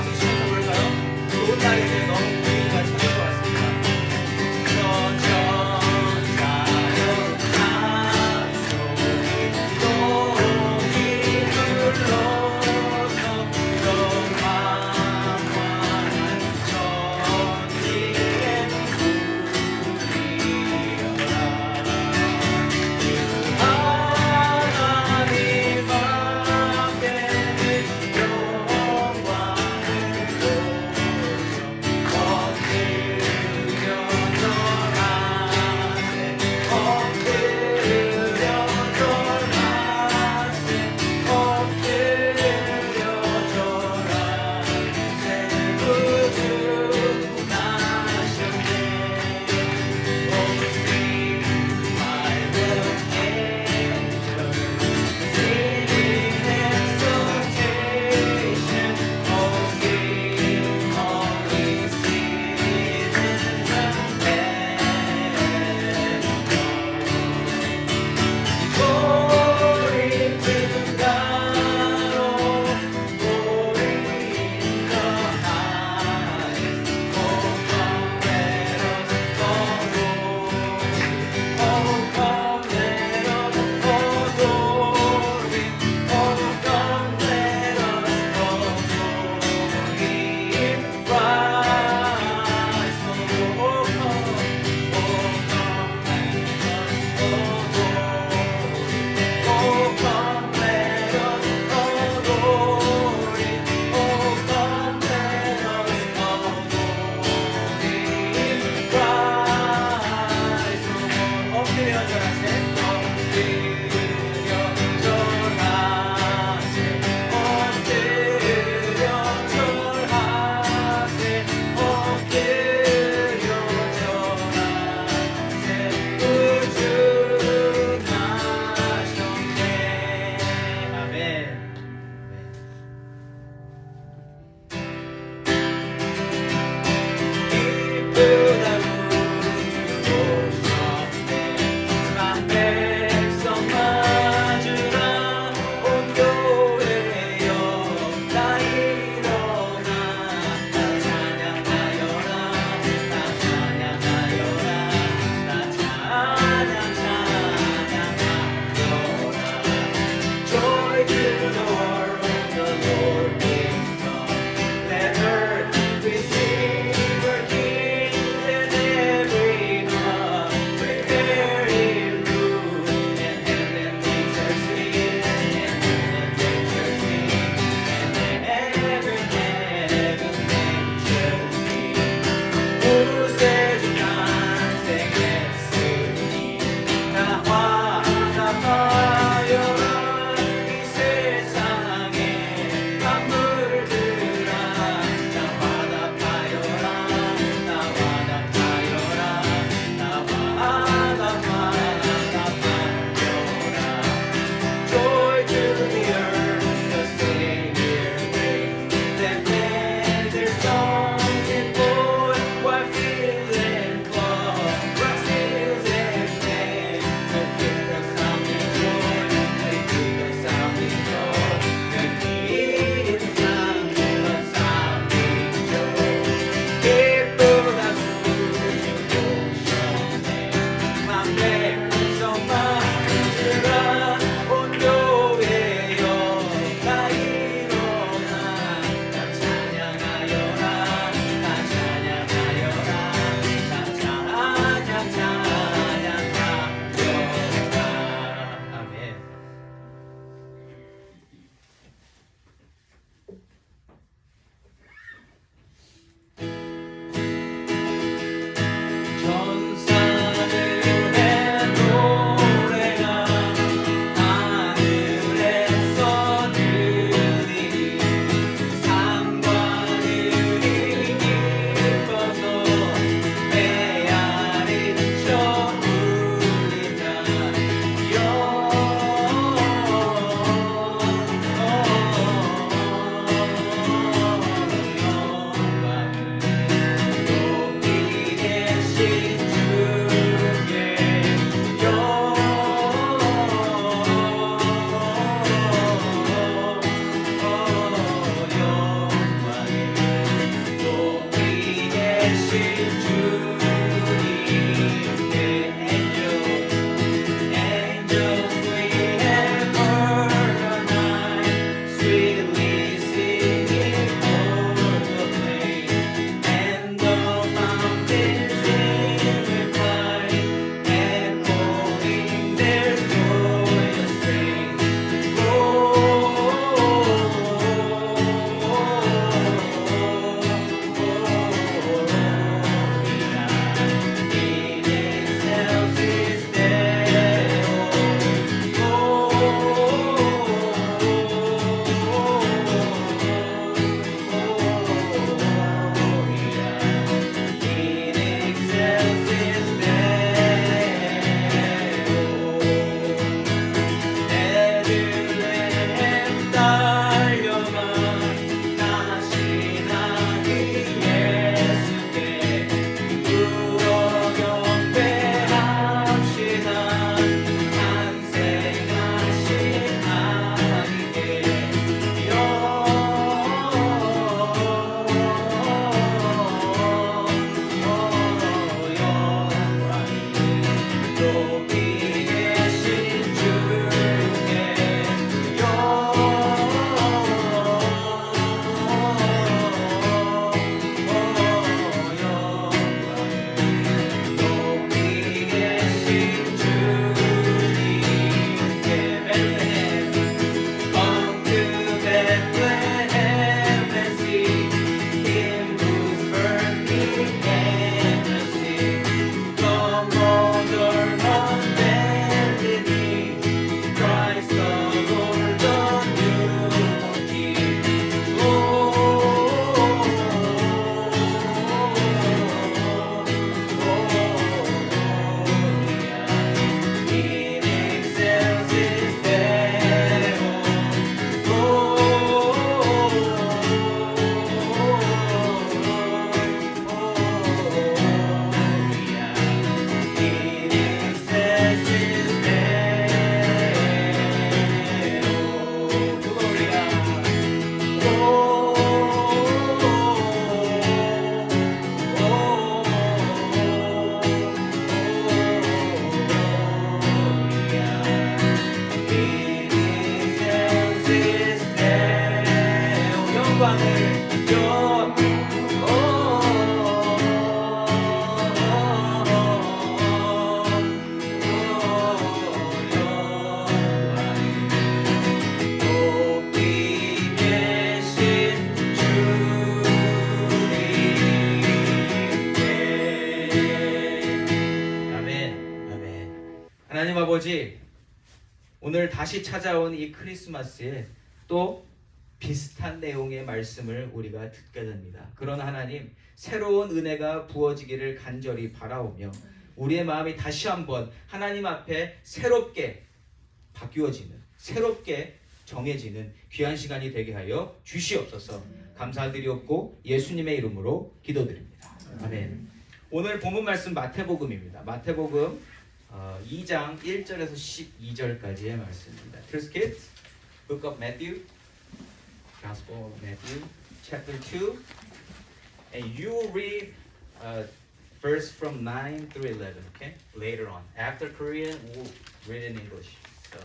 박수 치면서 부를까요? 좋은 날인데 너무 분위기가 참 좋았습니다. 주방을 여 높이 계신 주님께 아멘. 아멘. 하나님 아버지, 오늘 다시 찾아온 이 크리스마스에 또 비슷한 내용의 말씀을 우리가 듣게 됩니다. 그러나 하나님, 새로운 은혜가 부어지기를 간절히 바라오며 우리의 마음이 다시 한번 하나님 앞에 새롭게 바뀌어지는, 새롭게 정해지는 귀한 시간이 되게 하여 주시옵소서. 감사드리옵고 예수님의 이름으로 기도드립니다. 아멘. 오늘 본문 말씀 마태복음입니다. 마태복음 2장 1절에서 12절까지의 말씀입니다. First kids, Book of Matthew, Gospel of Matthew, chapter 2, and you will read verse from 9 through 11, okay? Later on. After Korean, we'll read in English. So,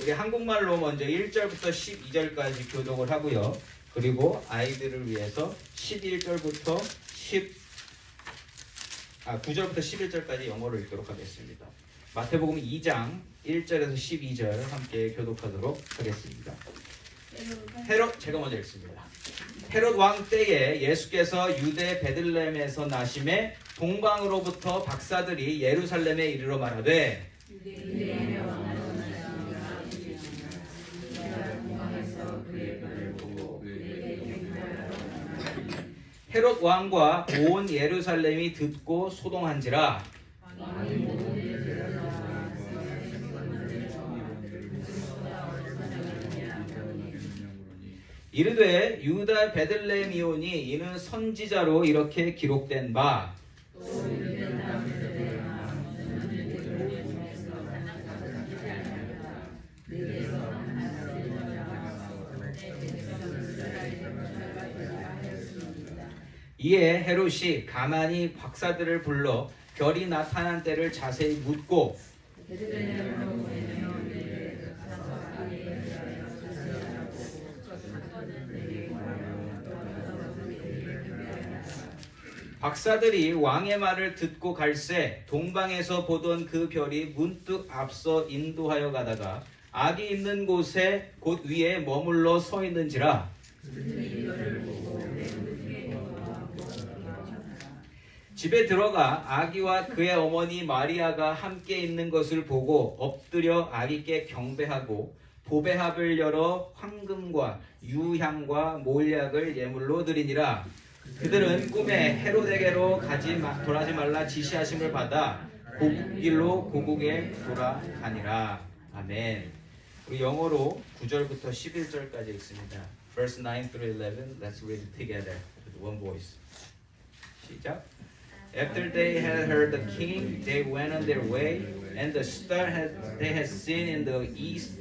우리 한국말로 먼저 1절부터 12절까지 교독을 하고요. 그리고 아이들을 위해서 11절부터 9절부터 11절까지 영어로 읽도록 하겠습니다. 마태복음 2장 1절에서 12절 함께 교독하도록 하겠습니다. 제가 먼저 읽습니다. 헤롯 왕 때에 예수께서 유대 베들레헴에서 나심에 동방으로부터 박사들이 예루살렘에 이르러 말하되 헤롯 왕과 온 예루살렘이 듣고 소동한지라 이르되 유다 베들레헴이오니 이는 선지자로 이렇게 기록된 바 이에 헤롯이 가만히 박사들을 불러 별이 나타난 때를 자세히 묻고 박사들이 왕의 말을 듣고 갈새 동방에서 보던 그 별이 문득 앞서 인도하여 가다가 악이 있는 곳에 곧 위에 머물러 서 있는지라 집에 들어가 아기와 그의 어머니 마리아가 함께 있는 것을 보고 엎드려 아기께 경배하고 보배합을 열어 황금과 유향과 몰약을 예물로 드리니라. 그들은 꿈에 헤롯에게로 돌아지 말라 지시하심을 받아 고국길로 고국에 돌아가니라. 아멘. 우리 영어로 9절부터 11절까지 읽습니다. Verse 9 through 11. Let's read it together with one voice. 시작. After they had heard the king, they went on their way, and the star they had seen in the east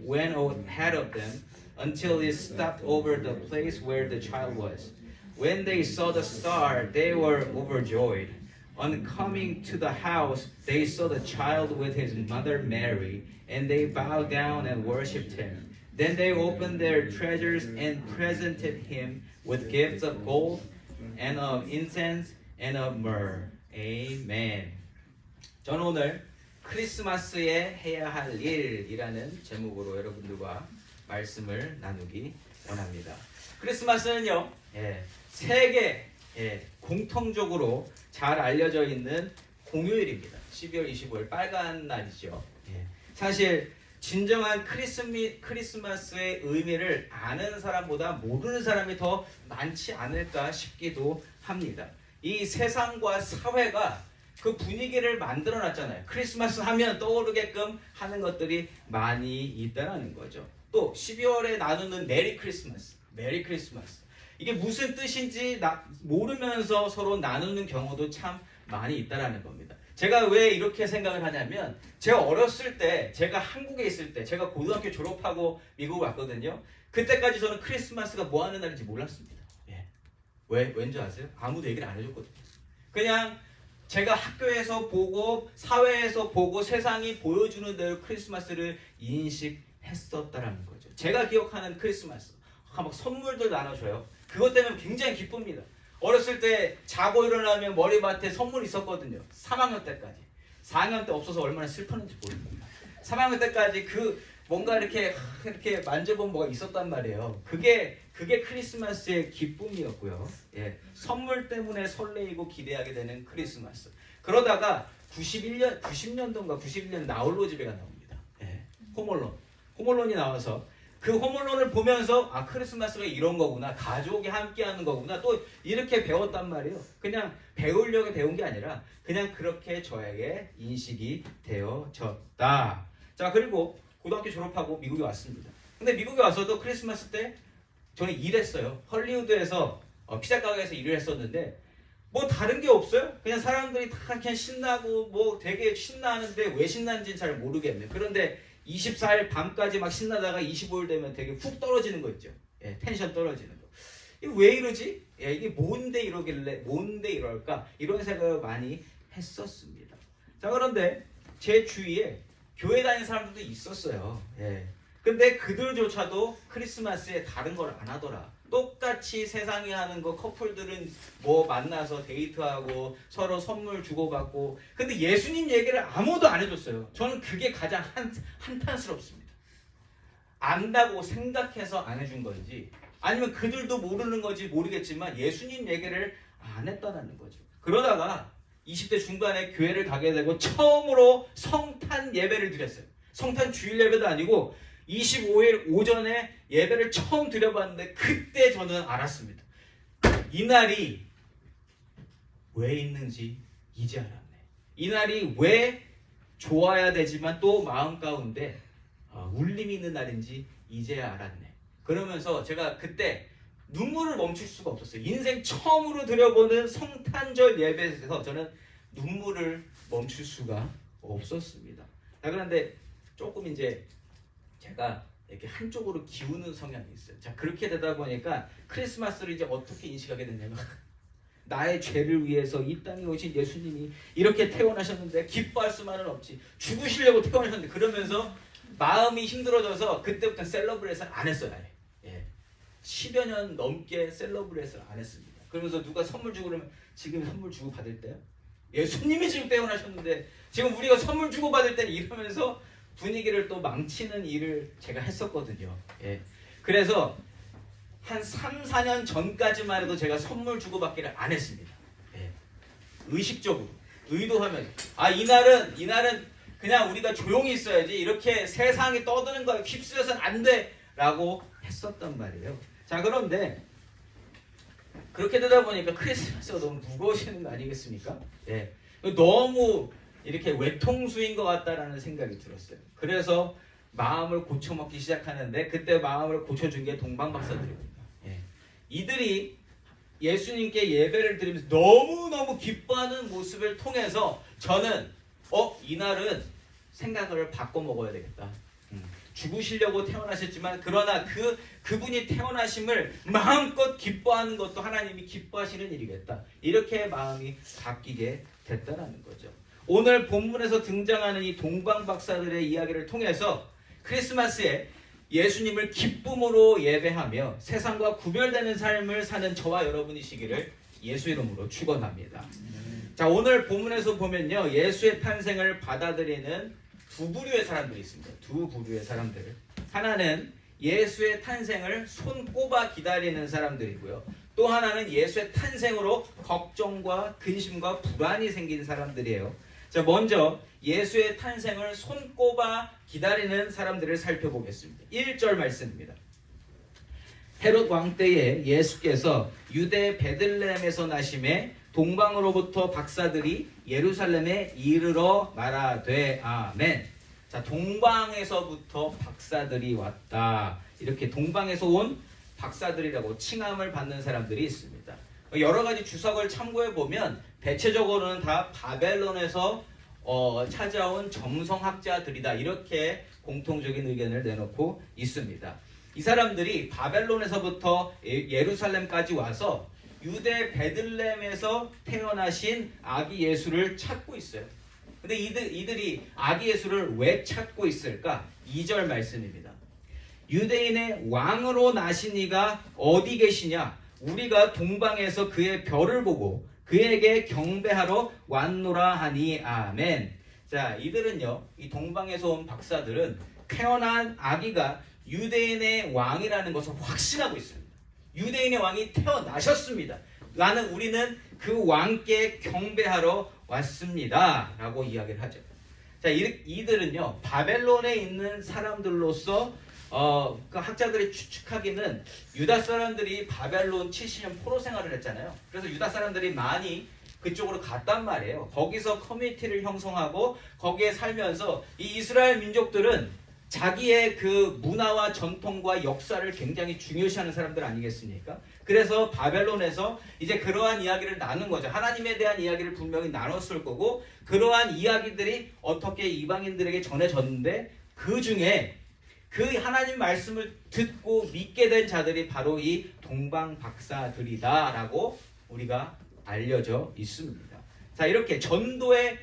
went ahead of them until it stopped over the place where the child was. When they saw the star, they were overjoyed. On coming to the house, they saw the child with his mother Mary, and they bowed down and worshipped him. Then they opened their treasures and presented him with gifts of gold and of incense and of myrrh. Amen. 저는 오늘 크리스마스에 해야 할 일이라는 제목으로 여러분들과 말씀을 나누기 원합니다. 크리스마스는요, 세계 공통적으로 잘 알려져 있는 공휴일입니다. 12월 25일 빨간 날이죠. 사실 진정한 크리스마스의 의미를 아는 사람보다 모르는 사람이 더 많지 않을까 싶기도 합니다. 이 세상과 사회가 그 분위기를 만들어 놨잖아요. 크리스마스 하면 떠오르게끔 하는 것들이 많이 있다는 거죠. 또 12월에 나누는 메리 크리스마스. 이게 무슨 뜻인지 모르면서 서로 나누는 경우도 참 많이 있다는 겁니다. 제가 왜 이렇게 생각을 하냐면 제가 어렸을 때, 제가 한국에 있을 때, 제가 고등학교 졸업하고 미국 왔거든요. 그때까지 저는 크리스마스가 뭐 하는 날인지 몰랐습니다. 왠지 아세요? 아무도 얘기를 안 해줬거든요. 그냥 제가 학교에서 보고 사회에서 보고 세상이 보여주는 대로 크리스마스를 인식했었다라는 거죠. 제가 기억하는 크리스마스, 막 선물들 나눠줘요. 그것 때문에 굉장히 기쁩니다. 어렸을 때 자고 일어나면 머리맡에 선물이 있었거든요. 3학년 때까지. 4학년 때 없어서 얼마나 슬펐는지 모릅니다. 3학년 때까지 그 뭔가 이렇게 만져본 뭐가 있었단 말이에요. 그게 크리스마스의 기쁨이었고요. 예, 선물 때문에 설레이고 기대하게 되는 크리스마스. 그러다가 90년도인가 91년 나홀로 집에가 나옵니다. 예, 홈얼론이 나와서 그 홈얼론을 보면서 아, 크리스마스가 이런 거구나, 가족이 함께하는 거구나, 또 이렇게 배웠단 말이에요. 그냥 배우려고 배운 게 아니라 그냥 그렇게 저에게 인식이 되어졌다. 자, 그리고 고등학교 졸업하고 미국에 왔습니다. 근데 미국에 와서도 크리스마스 때 저는 일했어요. 헐리우드에서 피자 가게에서 일을 했었는데 뭐 다른 게 없어요. 그냥 사람들이 다 그냥 신나고 뭐 되게 신나하는데 왜 신나는지는 잘 모르겠네. 그런데 24일 밤까지 막 신나다가 25일 되면 되게 훅 떨어지는 거 있죠. 예, 텐션 떨어지는 거. 이거 왜 이러지? 예, 이게 뭔데 이러길래, 뭔데 이럴까? 이런 생각을 많이 했었습니다. 자, 그런데 제 주위에 교회 다니는 사람들도 있었어요. 예. 근데 그들조차도 크리스마스에 다른 걸 안 하더라. 똑같이 세상에 하는 거, 커플들은 뭐 만나서 데이트하고 서로 선물 주고받고. 근데 예수님 얘기를 아무도 안 해줬어요. 저는 그게 가장 한탄스럽습니다. 안다고 생각해서 안 해준 건지, 아니면 그들도 모르는 건지 모르겠지만 예수님 얘기를 안 했다는 거죠. 그러다가 20대 중반에 교회를 가게 되고 처음으로 성탄 예배를 드렸어요. 성탄 주일 예배도 아니고 25일 오전에 예배를 처음 드려봤는데 그때 저는 알았습니다. 이날이 왜 있는지 이제 알았네. 이날이 왜 좋아야 되지만 또 마음 가운데 울림이 있는 날인지 이제야 알았네. 그러면서 제가 그때 눈물을 멈출 수가 없었어요. 인생 처음으로 드려보는 성탄절 예배에서 저는 눈물을 멈출 수가 없었습니다. 자, 그런데 조금 이제 제가 이렇게 한쪽으로 기우는 성향이 있어요. 자, 그렇게 되다 보니까 크리스마스를 이제 어떻게 인식하게 됐냐면 나의 죄를 위해서 이 땅에 오신 예수님이 이렇게 태어나셨는데 기뻐할 수만은 없지. 죽으시려고 태어나셨는데, 그러면서 마음이 힘들어져서 그때부터 셀러브레이션 안 했어요. 아예. 예. 10여 년 넘게 셀러브레이션 안 했습니다. 그러면서 누가 선물 주고 그러면 지금 선물 주고 받을 때요? 예수님이 지금 태어나셨는데 지금 우리가 선물 주고 받을 때, 이러면서 분위기를 또 망치는 일을 제가 했었거든요. 예. 그래서 한 3, 4년 전까지만 해도 제가 선물 주고받기를 안 했습니다. 예. 의식적으로, 의도하면 이날은 그냥 우리가 조용히 있어야지, 이렇게 세상이 떠드는 거에 휩쓸려서는 안 돼 라고 했었단 말이에요. 자, 그런데 그렇게 되다 보니까 크리스마스가 너무 무거워지는 거 아니겠습니까? 예. 너무 이렇게 외통수인 것 같다라는 생각이 들었어요. 그래서 마음을 고쳐먹기 시작하는데 그때 마음을 고쳐준 게 동방박사들입니다. 예. 이들이 예수님께 예배를 드리면서 너무너무 기뻐하는 모습을 통해서 저는 이날은 생각을 바꿔 먹어야 되겠다. 죽으시려고 태어나셨지만 그러나 그분이 태어나심을 마음껏 기뻐하는 것도 하나님이 기뻐하시는 일이겠다. 이렇게 마음이 바뀌게 됐다는 거죠. 오늘 본문에서 등장하는 이 동방박사들의 이야기를 통해서 크리스마스에 예수님을 기쁨으로 예배하며 세상과 구별되는 삶을 사는 저와 여러분이시기를 예수 이름으로 축원합니다. 자, 오늘 본문에서 보면요, 예수의 탄생을 받아들이는 두 부류의 사람들이 있습니다. 두 부류의 사람들. 하나는 예수의 탄생을 손꼽아 기다리는 사람들이고요. 또 하나는 예수의 탄생으로 걱정과 근심과 불안이 생긴 사람들이에요. 자, 먼저 예수의 탄생을 손꼽아 기다리는 사람들을 살펴보겠습니다. 1절 말씀입니다. 헤롯 왕 때에 예수께서 유대 베들레헴에서 나심에 동방으로부터 박사들이 예루살렘에 이르러 말하되 아멘. 자, 동방에서부터 박사들이 왔다. 이렇게 동방에서 온 박사들이라고 칭함을 받는 사람들이 있습니다. 여러 가지 주석을 참고해 보면 대체적으로는 다 바벨론에서 찾아온 점성학자들이다, 이렇게 공통적인 의견을 내놓고 있습니다. 이 사람들이 바벨론에서부터 예루살렘까지 와서 유대 베들레헴에서 태어나신 아기 예수를 찾고 있어요. 근데 이들이 아기 예수를 왜 찾고 있을까? 2절 말씀입니다. 유대인의 왕으로 나신 이가 어디 계시냐? 우리가 동방에서 그의 별을 보고 그에게 경배하러 왔노라 하니 아멘. 자, 이들은요, 이 동방에서 온 박사들은 태어난 아기가 유대인의 왕이라는 것을 확신하고 있습니다. 유대인의 왕이 태어나셨습니다. 우리는 그 왕께 경배하러 왔습니다 라고 이야기를 하죠. 자, 이들은요 바벨론에 있는 사람들로서 그 학자들이 추측하기는 유다 사람들이 바벨론 70년 포로 생활을 했잖아요. 그래서 유다 사람들이 많이 그쪽으로 갔단 말이에요. 거기서 커뮤니티를 형성하고 거기에 살면서 이 이스라엘 민족들은 자기의 그 문화와 전통과 역사를 굉장히 중요시하는 사람들 아니겠습니까? 그래서 바벨론에서 이제 그러한 이야기를 나눈 거죠. 하나님에 대한 이야기를 분명히 나눴을 거고 그러한 이야기들이 어떻게 이방인들에게 전해졌는데 그 중에 그 하나님 말씀을 듣고 믿게 된 자들이 바로 이 동방 박사들이다라고 우리가 알려져 있습니다. 자, 이렇게 전도회를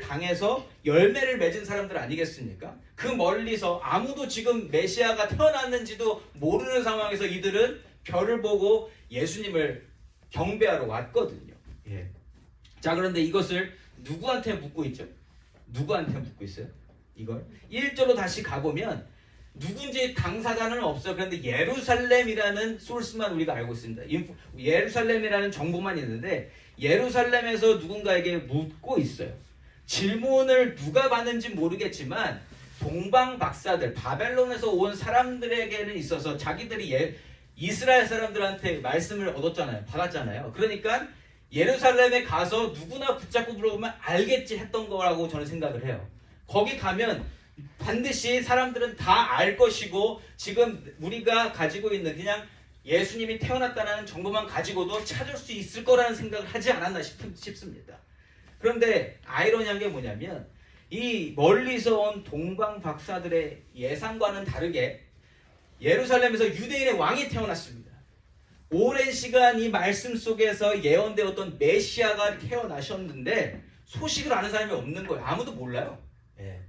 당해서 열매를 맺은 사람들 아니겠습니까? 그 멀리서 아무도 지금 메시아가 태어났는지도 모르는 상황에서 이들은 별을 보고 예수님을 경배하러 왔거든요. 예. 자, 그런데 이것을 누구한테 묻고 있죠? 누구한테 묻고 있어요? 이걸 1절로 다시 가보면 누군지 당사자는 없어요. 그런데 예루살렘이라는 소스만 우리가 알고 있습니다. 예루살렘이라는 정보만 있는데 예루살렘에서 누군가에게 묻고 있어요. 질문을 누가 받는지 모르겠지만 동방 박사들, 바벨론에서 온 사람들에게는 있어서 자기들이 이스라엘 사람들한테 말씀을 얻었잖아요. 받았잖아요. 그러니까 예루살렘에 가서 누구나 붙잡고 물어보면 알겠지 했던 거라고 저는 생각을 해요. 거기 가면 반드시 사람들은 다 알 것이고 지금 우리가 가지고 있는 그냥 예수님이 태어났다는 정보만 가지고도 찾을 수 있을 거라는 생각을 하지 않았나 싶습니다. 그런데 아이러니한 게 뭐냐면 이 멀리서 온 동방 박사들의 예상과는 다르게 예루살렘에서 유대인의 왕이 태어났습니다. 오랜 시간 이 말씀 속에서 예언되었던 메시아가 태어나셨는데 소식을 아는 사람이 없는 거예요. 아무도 몰라요. 예.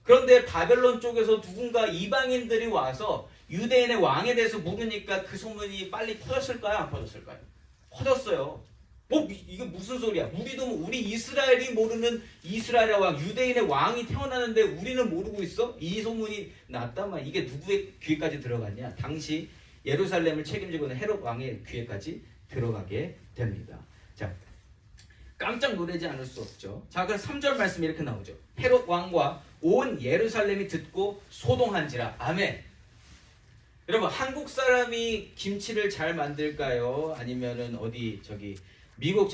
그런데 바벨론 쪽에서 누군가 이방인들이 와서 유대인의 왕에 대해서 물으니까 그 소문이 빨리 퍼졌을까요? 안 퍼졌을까요? 퍼졌어요. 이게 무슨 소리야? 우리 이스라엘이 모르는 이스라엘의 왕, 유대인의 왕이 태어나는데 우리는 모르고 있어? 이 소문이 났단 말이야. 이게 누구의 귀에까지 들어갔냐? 당시 예루살렘을 책임지고 있는 헤롯 왕의 귀에까지 들어가게 됩니다. 자, 깜짝 놀라지 않을 수 없죠. 자, 그럼 3절 말씀이 이렇게 나오죠. 헤롯 왕과 온 예루살렘이 듣고 소동한지라. 아멘. 여러분, 한국 사람이 김치를 잘 만들까요? 아니면은 미국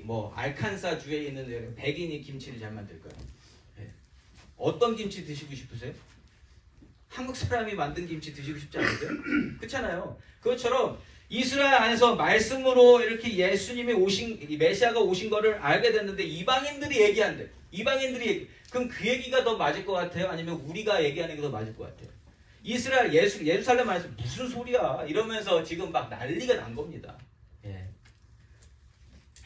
뭐 알칸사 주에 있는 백인이 김치를 잘 만들까요? 네. 어떤 김치 드시고 싶으세요? 한국 사람이 만든 김치 드시고 싶지 않으세요? 그렇잖아요. 그것처럼 이스라엘 안에서 말씀으로 이렇게 메시아가 오신 거를 알게 됐는데 이방인들이 얘기한대. 그럼 그 얘기가 더 맞을 것 같아요? 아니면 우리가 얘기하는 게 더 맞을 것 같아요? 예루살렘 안에서 무슨 소리야? 이러면서 지금 막 난리가 난 겁니다. 예.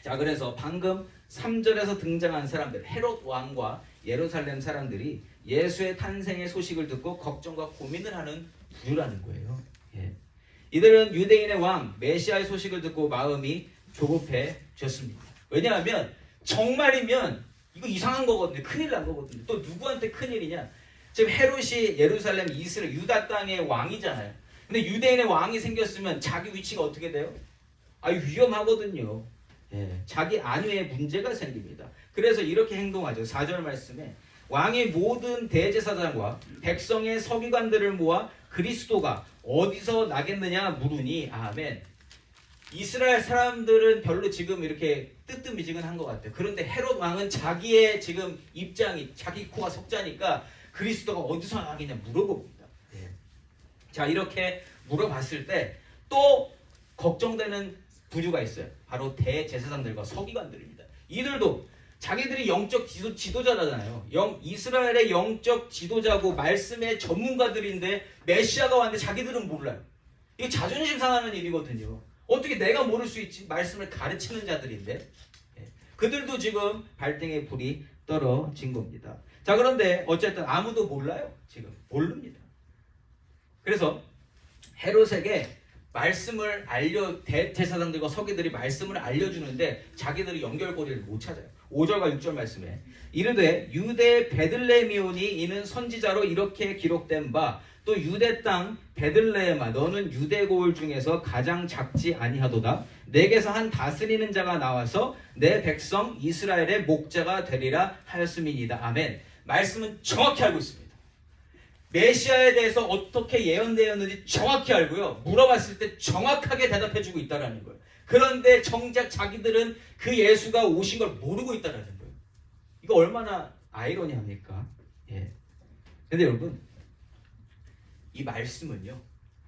자, 그래서 방금 3절에서 등장한 사람들, 헤롯 왕과 예루살렘 사람들이 예수의 탄생의 소식을 듣고 걱정과 고민을 하는 부류라는 거예요. 예. 이들은 유대인의 왕 메시아의 소식을 듣고 마음이 조급해졌습니다. 왜냐하면 정말이면 이거 이상한 거거든요. 큰일 난 거거든요. 또 누구한테 큰일이냐? 지금 헤롯이 예루살렘 이스라엘 유다 땅의 왕이잖아요. 근데 유대인의 왕이 생겼으면 자기 위치가 어떻게 돼요? 위험하거든요. 예, 자기 안위에 문제가 생깁니다. 그래서 이렇게 행동하죠. 4절 말씀에 왕의 모든 대제사장과 백성의 서기관들을 모아 그리스도가 어디서 나겠느냐 물으니 아멘. 이스라엘 사람들은 별로 지금 이렇게 뜨뜻미지근한 것 같아요. 그런데 헤롯 왕은 자기의 지금 입장이 자기 코가 석자니까 그리스도가 어디서 나겠냐 물어봅니다. 예. 자, 이렇게 물어봤을 때 또 걱정되는 부류가 있어요. 바로 대제사장들과 서기관들입니다. 이들도 자기들이 영적 지도자잖아요. 이스라엘의 영적 지도자고 말씀의 전문가들인데 메시아가 왔는데 자기들은 몰라요. 이게 자존심 상하는 일이거든요. 어떻게 내가 모를 수 있지? 말씀을 가르치는 자들인데. 그들도 지금 발등에 불이 떨어진 겁니다. 자, 그런데 어쨌든 아무도 몰라요. 지금 모릅니다. 그래서 헤롯에게 말씀을 대제사장들과 서기들이 말씀을 알려주는데 자기들이 연결고리를 못 찾아요. 5절과 6절 말씀에 이르되 유대 베들레헴이오니 이는 선지자로 이렇게 기록된 바 또 유대 땅 베들레헴아 너는 유대 고을 중에서 가장 작지 아니하도다. 내게서 한 다스리는 자가 나와서 내 백성 이스라엘의 목자가 되리라 하였음이니이다. 아멘. 말씀은 정확히 알고 있습니다. 메시아에 대해서 어떻게 예언되었는지 정확히 알고요. 물어봤을 때 정확하게 대답해주고 있다는 거예요. 그런데 정작 자기들은 그 예수가 오신 걸 모르고 있다는 거예요. 이거 얼마나 아이러니합니까? 예. 근데 여러분, 이 말씀은요,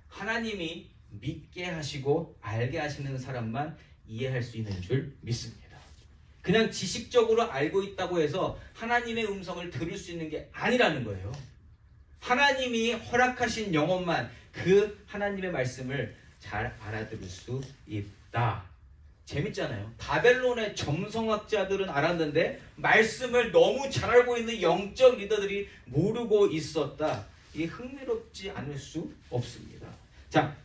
하나님이 믿게 하시고 알게 하시는 사람만 이해할 수 있는 줄 믿습니다. 그냥 지식적으로 알고 있다고 해서 하나님의 음성을 들을 수 있는 게 아니라는 거예요. 하나님이 허락하신 영혼만 그 하나님의 말씀을 잘 알아들을 수 있다. 재밌잖아요. 바벨론의 점성학자들은 알았는데 말씀을 너무 잘 알고 있는 영적 리더들이 모르고 있었다. 이게 흥미롭지 않을 수 없습니다. 자,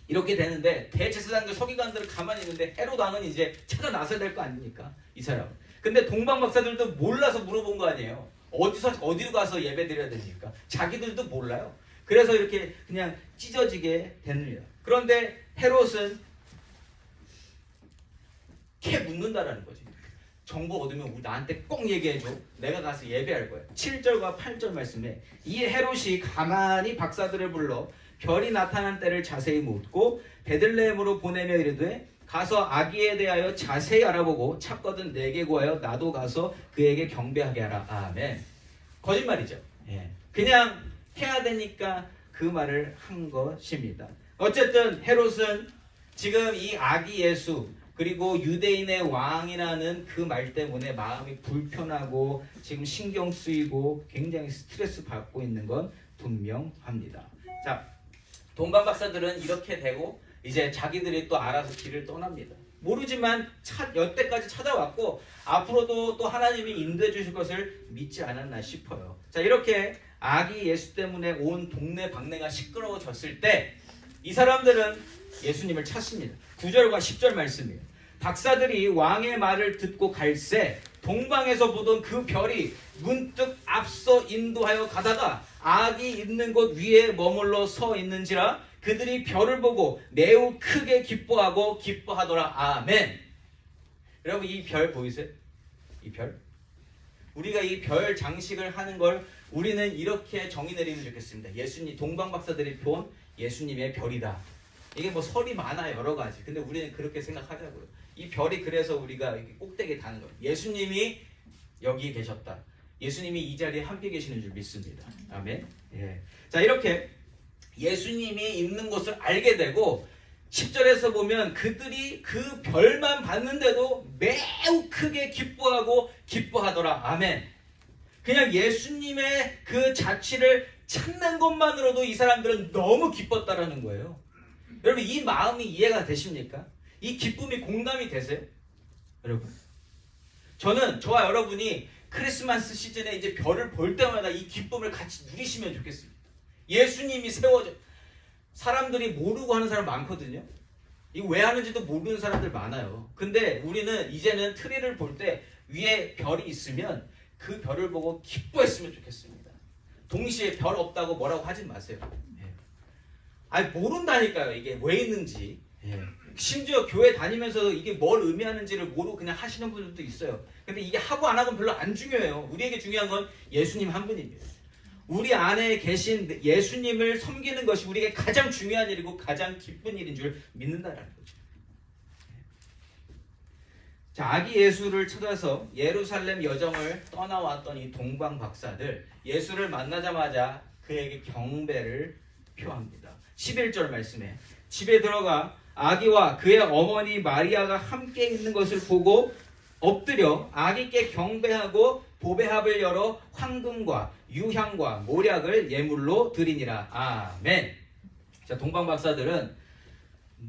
이렇게 되는데 대제사장들 서기관들은 가만히 있는데 헤롯 왕은 이제 찾아 나서야 될 거 아닙니까? 이 사람. 근데 동방 박사들도 몰라서 물어본 거 아니에요. 어디로 가서 예배 드려야 됩니까? 자기들도 몰라요. 그래서 이렇게 그냥 찢어지게 됩니다. 그런데 헤롯은 캐 묻는다라는 거지. 정보 얻으면 나한테 꼭 얘기해줘. 내가 가서 예배할 거야. 7절과 8절 말씀에 이 헤롯이 가만히 박사들을 불러 별이 나타난 때를 자세히 묻고 베들레헴으로 보내며 이르되 가서 아기에 대하여 자세히 알아보고 찾거든 내게 구하여 나도 가서 그에게 경배하게 하라. 아멘. 거짓말이죠. 예. 그냥 해야 되니까 그 말을 한 것입니다. 어쨌든 헤롯은 지금 이 아기 예수 그리고 유대인의 왕이라는 그 말 때문에 마음이 불편하고 지금 신경 쓰이고 굉장히 스트레스 받고 있는 건 분명합니다. 자, 동방 박사들은 이렇게 되고 이제 자기들이 또 알아서 길을 떠납니다. 모르지만 여태까지 찾아왔고 앞으로도 또 하나님이 인도해 주실 것을 믿지 않았나 싶어요. 자, 이렇게 아기 예수 때문에 온 동네 방네가 시끄러워졌을 때 이 사람들은 예수님을 찾습니다. 9절과 10절 말씀이에요. 박사들이 왕의 말을 듣고 갈새 동방에서 보던 그 별이 문득 앞서 인도하여 가다가 아기 있는 곳 위에 머물러 서 있는지라 그들이 별을 보고 매우 크게 기뻐하더라. 아멘. 여러분, 이 별 보이세요? 이 별? 우리가 이 별 장식을 하는 걸 우리는 이렇게 정의 내리면 좋겠습니다. 예수님, 동방 박사들이 본 예수님의 별이다. 이게 뭐 설이 많아요, 여러 가지. 근데 우리는 그렇게 생각하자고요. 이 별이 그래서 우리가 꼭대기에 다는 거예요. 예수님이 여기 계셨다. 예수님이 이 자리에 함께 계시는 줄 믿습니다. 아멘. 예. 자, 이렇게 예수님이 있는 것을 알게 되고 10절에서 보면 그들이 그 별만 봤는데도 매우 크게 기뻐하더라. 아멘. 그냥 예수님의 그 자취를 찾는 것만으로도 이 사람들은 너무 기뻤다라는 거예요. 여러분, 이 마음이 이해가 되십니까? 이 기쁨이 공감이 되세요? 여러분, 저와 여러분이 크리스마스 시즌에 이제 별을 볼 때마다 이 기쁨을 같이 누리시면 좋겠습니다. 예수님이 세워져. 사람들이 모르고 하는 사람 많거든요. 이거 왜 하는지도 모르는 사람들 많아요. 근데 우리는 이제는 트리를 볼 때 위에 별이 있으면 그 별을 보고 기뻐했으면 좋겠습니다. 동시에 별 없다고 뭐라고 하지 마세요. 예. 아니, 모른다니까요. 이게 왜 있는지. 예. 심지어 교회 다니면서도 이게 뭘 의미하는지를 모르고 그냥 하시는 분들도 있어요. 근데 이게 하고 안 하고는 별로 안 중요해요. 우리에게 중요한 건 예수님 한 분입니다. 우리 안에 계신 예수님을 섬기는 것이 우리에게 가장 중요한 일이고 가장 기쁜 일인 줄 믿는다라는 거죠. 자, 아기 예수를 찾아서 예루살렘 여정을 떠나왔던 이 동방 박사들, 예수를 만나자마자 그에게 경배를 표합니다. 11절 말씀에 집에 들어가 아기와 그의 어머니 마리아가 함께 있는 것을 보고 엎드려 아기께 경배하고 보배합을 열어 황금과 유향과 모략을 예물로 드리니라. 아멘. 자, 동방 박사들은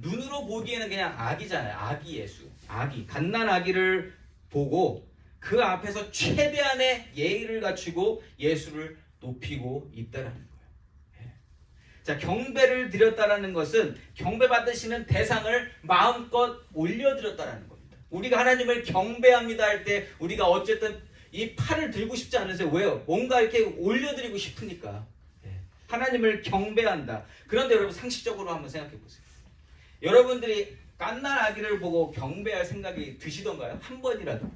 눈으로 보기에는 그냥 아기잖아요. 아기 예수. 아기, 갓난 아기를 보고 그 앞에서 최대한의 예의를 갖추고 예수를 높이고 있다라는 거예요. 자, 경배를 드렸다라는 것은 경배받으시는 대상을 마음껏 올려드렸다라는 겁니다. 우리가 하나님을 경배합니다 할 때 우리가 어쨌든 이 팔을 들고 싶지 않으세요? 왜요? 뭔가 이렇게 올려드리고 싶으니까. 하나님을 경배한다. 그런데 여러분 상식적으로 한번 생각해 보세요. 여러분들이 갓난 아기를 보고 경배할 생각이 드시던가요? 한 번이라도.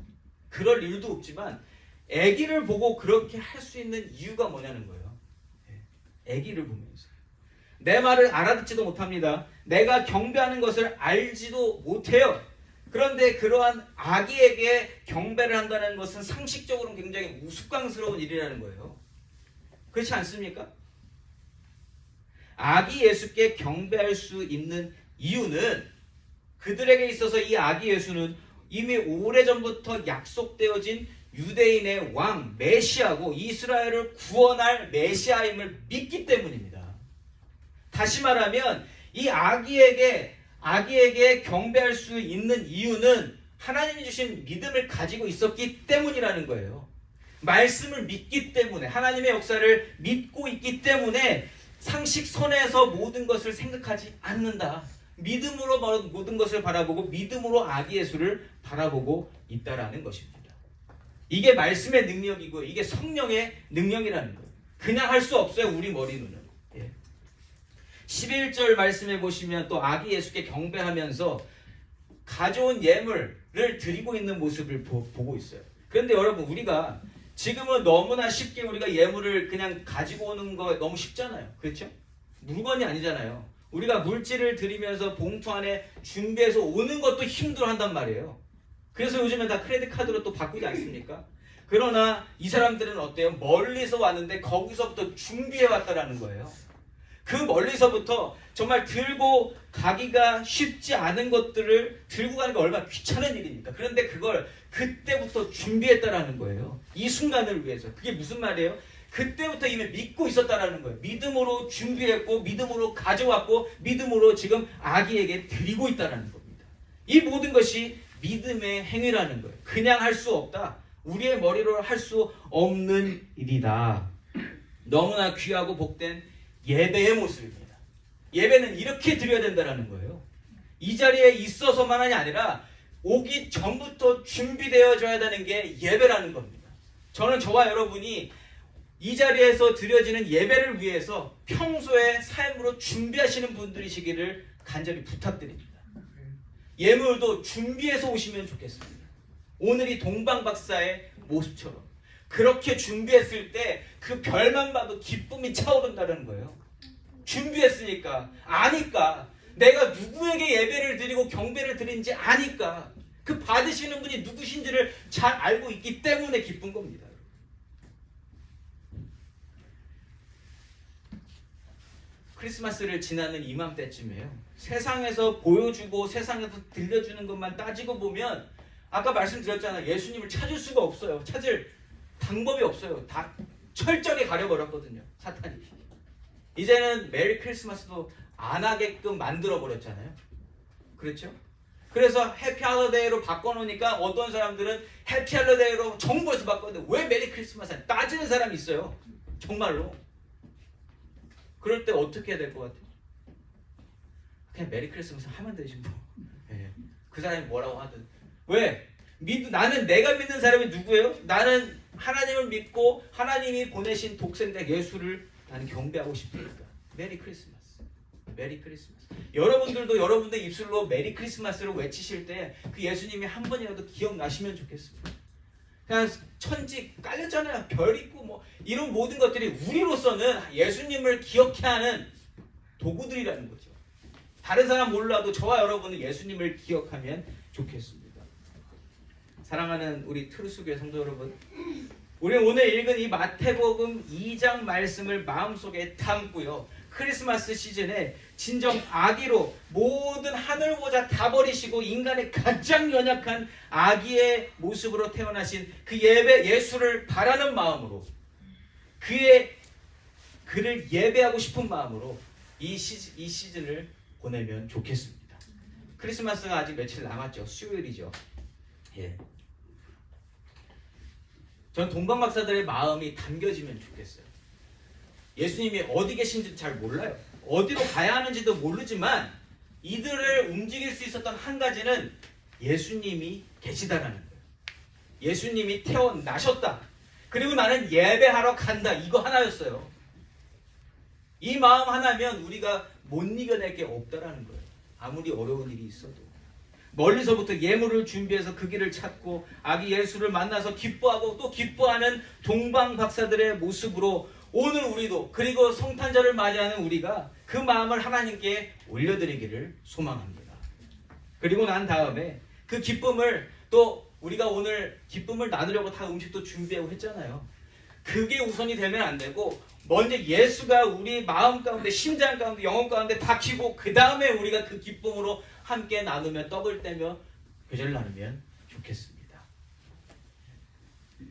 그럴 일도 없지만 아기를 보고 그렇게 할 수 있는 이유가 뭐냐는 거예요. 아기를 보면서. 내 말을 알아듣지도 못합니다. 내가 경배하는 것을 알지도 못해요. 그런데 그러한 아기에게 경배를 한다는 것은 상식적으로는 굉장히 우스꽝스러운 일이라는 거예요. 그렇지 않습니까? 아기 예수께 경배할 수 있는 이유는 그들에게 있어서 이 아기 예수는 이미 오래전부터 약속되어진 유대인의 왕 메시아고 이스라엘을 구원할 메시아임을 믿기 때문입니다. 다시 말하면 이 아기에게 경배할 수 있는 이유는 하나님이 주신 믿음을 가지고 있었기 때문이라는 거예요. 말씀을 믿기 때문에 하나님의 역사를 믿고 있기 때문에 상식선에서 모든 것을 생각하지 않는다. 믿음으로 모든 것을 바라보고 믿음으로 아기 예수를 바라보고 있다라는 것입니다. 이게 말씀의 능력이고 이게 성령의 능력이라는 거예요. 그냥 할 수 없어요. 우리 머리로는. 11절 말씀해 보시면 또 아기 예수께 경배하면서 가져온 예물을 드리고 있는 모습을 보고 있어요. 그런데 여러분 우리가 지금은 너무나 쉽게 우리가 예물을 그냥 가지고 오는 거 너무 쉽잖아요. 그렇죠? 물건이 아니잖아요. 우리가 물질을 드리면서 봉투 안에 준비해서 오는 것도 힘들어한단 말이에요. 그래서 요즘엔 다 크레딧 카드로 또 바꾸지 않습니까? 그러나 이 사람들은 어때요? 멀리서 왔는데 거기서부터 준비해 왔다라는 거예요. 그 멀리서부터 정말 들고 가기가 쉽지 않은 것들을 들고 가는 게 얼마나 귀찮은 일입니까? 그런데 그걸 그때부터 준비했다라는 거예요. 이 순간을 위해서. 그게 무슨 말이에요? 그때부터 이미 믿고 있었다라는 거예요. 믿음으로 준비했고 믿음으로 가져왔고 믿음으로 지금 아기에게 드리고 있다라는 겁니다. 이 모든 것이 믿음의 행위라는 거예요. 그냥 할 수 없다. 우리의 머리로 할 수 없는 일이다. 너무나 귀하고 복된 예배의 모습입니다. 예배는 이렇게 드려야 된다는 거예요. 이 자리에 있어서만이 아니라 오기 전부터 준비되어져야 되는 게 예배라는 겁니다. 저는 저와 여러분이 이 자리에서 드려지는 예배를 위해서 평소에 삶으로 준비하시는 분들이시기를 간절히 부탁드립니다. 예물도 준비해서 오시면 좋겠습니다. 오늘 이 동방박사의 모습처럼 그렇게 준비했을 때 그 별만 봐도 기쁨이 차오른다는 거예요. 준비했으니까, 아니까, 내가 누구에게 예배를 드리고 경배를 드린지 아니까, 그 받으시는 분이 누구신지를 잘 알고 있기 때문에 기쁜 겁니다. 크리스마스를 지나는 이맘때쯤이에요. 세상에서 보여주고 세상에서 들려주는 것만 따지고 보면 아까 말씀드렸잖아요. 예수님을 찾을 수가 없어요. 찾을 방법이 없어요. 다 철저하게 가려버렸거든요. 사탄이. 이제는 메리 크리스마스도 안 하게끔 만들어버렸잖아요. 그렇죠? 그래서 해피 할러데이로 바꿔놓으니까 어떤 사람들은 해피 할러데이로 정부에서 바꿨는데 왜 메리 크리스마스 따지는 사람이 있어요. 정말로. 그럴 때 어떻게 해야 될 것 같아요? 그냥 메리 크리스마스 하면 되지 뭐. 네. 그 사람이 뭐라고 하든. 왜? 나는 내가 믿는 사람이 누구예요? 나는 하나님을 믿고 하나님이 보내신 독생자 예수를 나는 경배하고 싶으니까. 메리 크리스마스. 메리 크리스마스. 여러분들도 여러분들 입술로 메리 크리스마스를 외치실 때 그 예수님이 한 번이라도 기억나시면 좋겠습니다. 그냥 천지 깔렸잖아요. 별 있고 뭐 이런 모든 것들이 우리로서는 예수님을 기억해 하는 도구들이라는 거죠. 다른 사람 몰라도 저와 여러분은 예수님을 기억하면 좋겠습니다. 사랑하는 우리 트루스교회 성도 여러분, 우리는 오늘 읽은 이 마태복음 2장 말씀을 마음속에 담고요. 크리스마스 시즌에 진정 아기로 모든 하늘 보자 다 버리시고 인간의 가장 연약한 아기의 모습으로 태어나신 그 예수를 바라는 마음으로 그를 예배하고 싶은 마음으로 이 시즌을 보내면 좋겠습니다. 크리스마스가 아직 며칠 남았죠. 수요일이죠. 예. 전 동방박사들의 마음이 담겨지면 좋겠어요. 예수님이 어디 계신지 잘 몰라요. 어디로 가야 하는지도 모르지만 이들을 움직일 수 있었던 한 가지는 예수님이 계시다라는 거예요. 예수님이 태어나셨다. 그리고 나는 예배하러 간다. 이거 하나였어요. 이 마음 하나면 우리가 못 이겨낼 게 없다라는 거예요. 아무리 어려운 일이 있어도. 멀리서부터 예물을 준비해서 그 길을 찾고 아기 예수를 만나서 기뻐하고 또 기뻐하는 동방 박사들의 모습으로 오늘 우리도, 그리고 성탄절을 맞이하는 우리가 그 마음을 하나님께 올려드리기를 소망합니다. 그리고 난 다음에 그 기쁨을, 또 우리가 오늘 기쁨을 나누려고 다 음식도 준비하고 했잖아요. 그게 우선이 되면 안 되고 먼저 예수가 우리 마음 가운데, 심장 가운데, 영혼 가운데 박히고 그 다음에 우리가 그 기쁨으로 함께 나누며 떡을 떼며 교제를 나누면 좋겠습니다.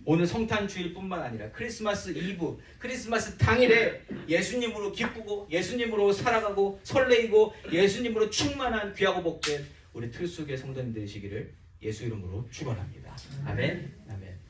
오늘 성탄 주일뿐만 아니라 크리스마스 이브, 크리스마스 당일에 예수님으로 기쁘고 예수님으로 살아가고 설레이고 예수님으로 충만한 귀하고 복된 우리 틀 속의 성도님 되시기를 예수 이름으로 축원합니다. 아멘. 아멘.